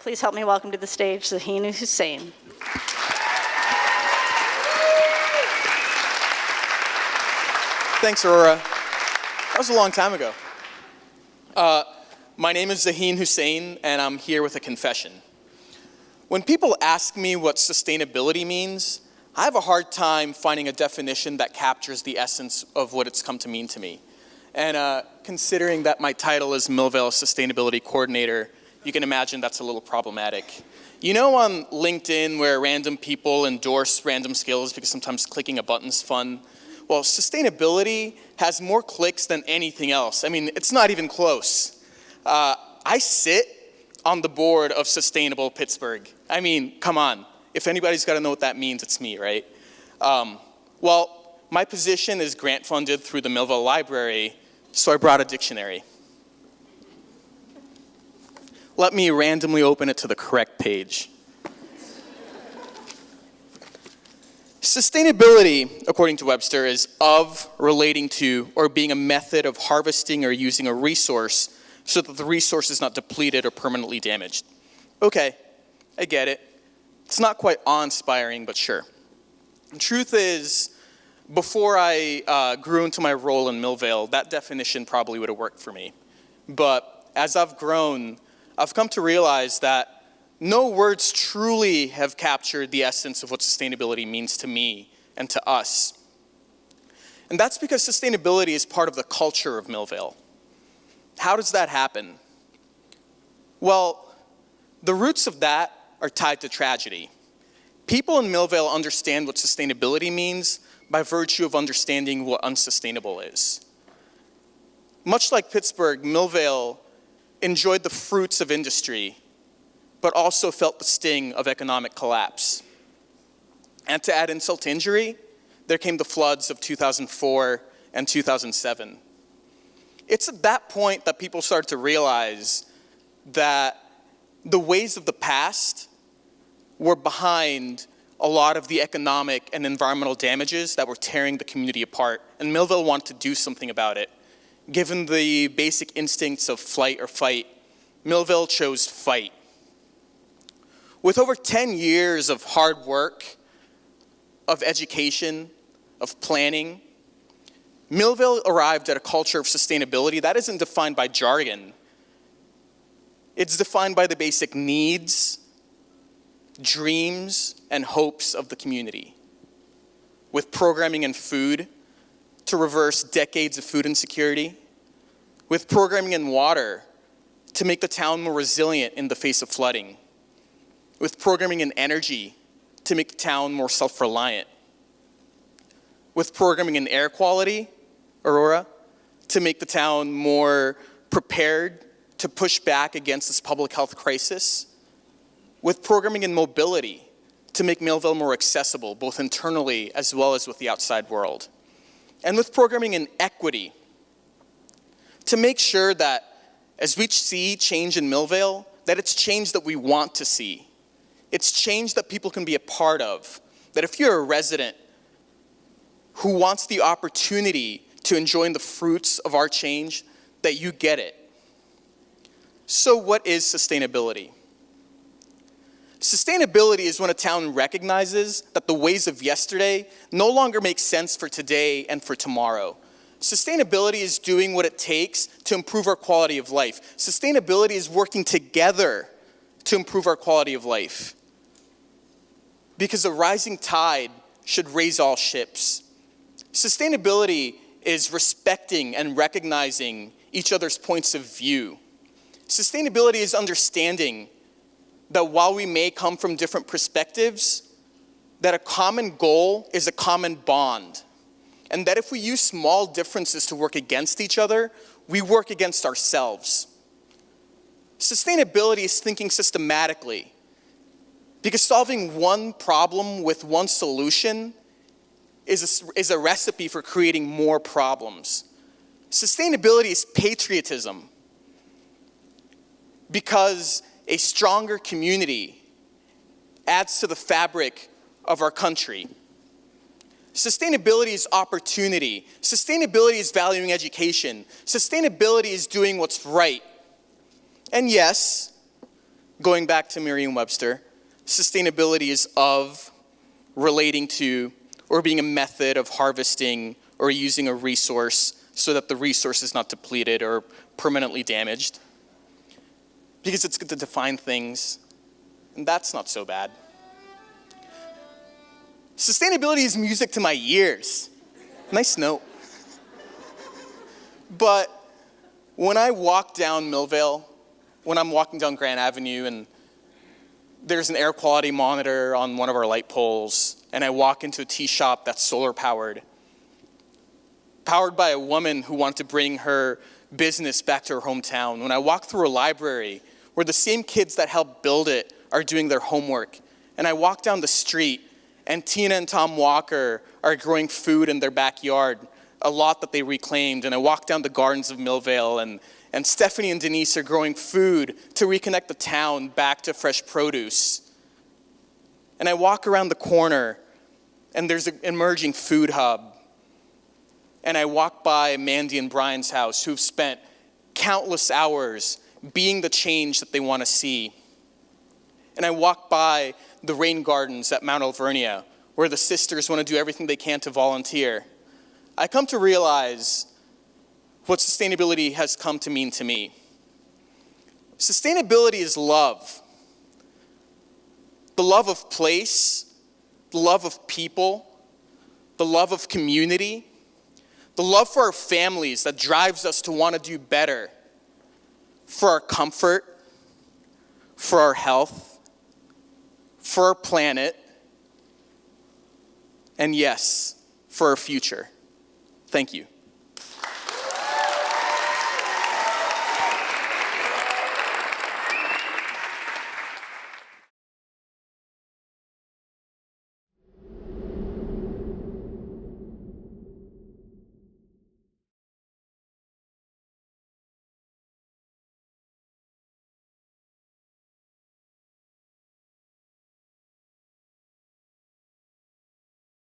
Please help me welcome to the stage Zaheen Hussain. Thanks, Aurora. That was a long time ago. My name is Zaheen Hussain, and I'm here with a confession. When people ask me what sustainability means, I have a hard time finding a definition that captures the essence of what it's come to mean to me. And considering that my title is Millvale Sustainability Coordinator, you can imagine that's a little problematic. You know on LinkedIn where random people endorse random skills because sometimes clicking a button's fun? Well, sustainability has more clicks than anything else. I mean, it's not even close. I sit on the board of Sustainable Pittsburgh. I mean, come on. If anybody's got to know what that means, it's me, right? Well, my position is grant funded through the Millvale Library, so I brought a dictionary. Let me randomly open it to the correct page. Sustainability, according to Webster, is of, relating to, or being a method of harvesting or using a resource so that the resource is not depleted or permanently damaged. Okay, I get it. It's not quite awe-inspiring, but sure. The truth is, before I grew into my role in Millvale, that definition probably would have worked for me. But as I've grown, I've come to realize that no words truly have captured the essence of what sustainability means to me and to us. And that's because sustainability is part of the culture of Millvale. How does that happen? Well, the roots of that are tied to tragedy. People in Millvale understand what sustainability means by virtue of understanding what unsustainable is. Much like Pittsburgh, Millvale enjoyed the fruits of industry, but also felt the sting of economic collapse. And to add insult to injury, there came the floods of 2004 and 2007. It's at that point that people started to realize that the ways of the past were behind a lot of the economic and environmental damages that were tearing the community apart, and Millvale wanted to do something about it. Given the basic instincts of flight or fight, Millvale chose fight. With over 10 years of hard work, of education, of planning, Millvale arrived at a culture of sustainability that isn't defined by jargon. It's defined by the basic needs, dreams, and hopes of the community. With programming and food to reverse decades of food insecurity, with programming and water to make the town more resilient in the face of flooding, with programming and energy to make the town more self-reliant, with programming and air quality, Aurora, to make the town more prepared to push back against this public health crisis, with programming and mobility to make Millvale more accessible, both internally as well as with the outside world, and with programming and equity to make sure that as we see change in Millvale, that it's change that we want to see. It's change that people can be a part of. That if you're a resident who wants the opportunity to enjoy the fruits of our change, that you get it. So what is sustainability? Sustainability is when a town recognizes that the ways of yesterday no longer make sense for today and for tomorrow. Sustainability is doing what it takes to improve our quality of life. Sustainability is working together to improve our quality of life. Because a rising tide should raise all ships. Sustainability is respecting and recognizing each other's points of view. Sustainability is understanding that while we may come from different perspectives, that a common goal is a common bond. And that if we use small differences to work against each other, we work against ourselves. Sustainability is thinking systematically, because solving one problem with one solution is a recipe for creating more problems. Sustainability is patriotism, because a stronger community adds to the fabric of our country. Sustainability is opportunity. Sustainability is valuing education. Sustainability is doing what's right. And yes, going back to Merriam-Webster, sustainability is of, relating to, or being a method of harvesting or using a resource so that the resource is not depleted or permanently damaged. Because it's good to define things, and that's not so bad. Sustainability is music to my ears. Nice note. But when I walk down Millvale, when I'm walking down Grand Avenue and there's an air quality monitor on one of our light poles, and I walk into a tea shop that's solar powered by a woman who wanted to bring her business back to her hometown. When I walk through a library where the same kids that helped build it are doing their homework, and I walk down the street and Tina and Tom Walker are growing food in their backyard, a lot that they reclaimed, and I walk down the gardens of Millvale and Stephanie and Denise are growing food to reconnect the town back to fresh produce. And I walk around the corner and there's an emerging food hub. And I walk by Mandy and Brian's house, who've spent countless hours being the change that they want to see. And I walk by the rain gardens at Mount Alvernia, where the sisters want to do everything they can to volunteer. I come to realize what sustainability has come to mean to me. Sustainability is love. The love of place, the love of people, the love of community, the love for our families that drives us to want to do better, for our comfort, for our health, for our planet, and yes, for our future. Thank you.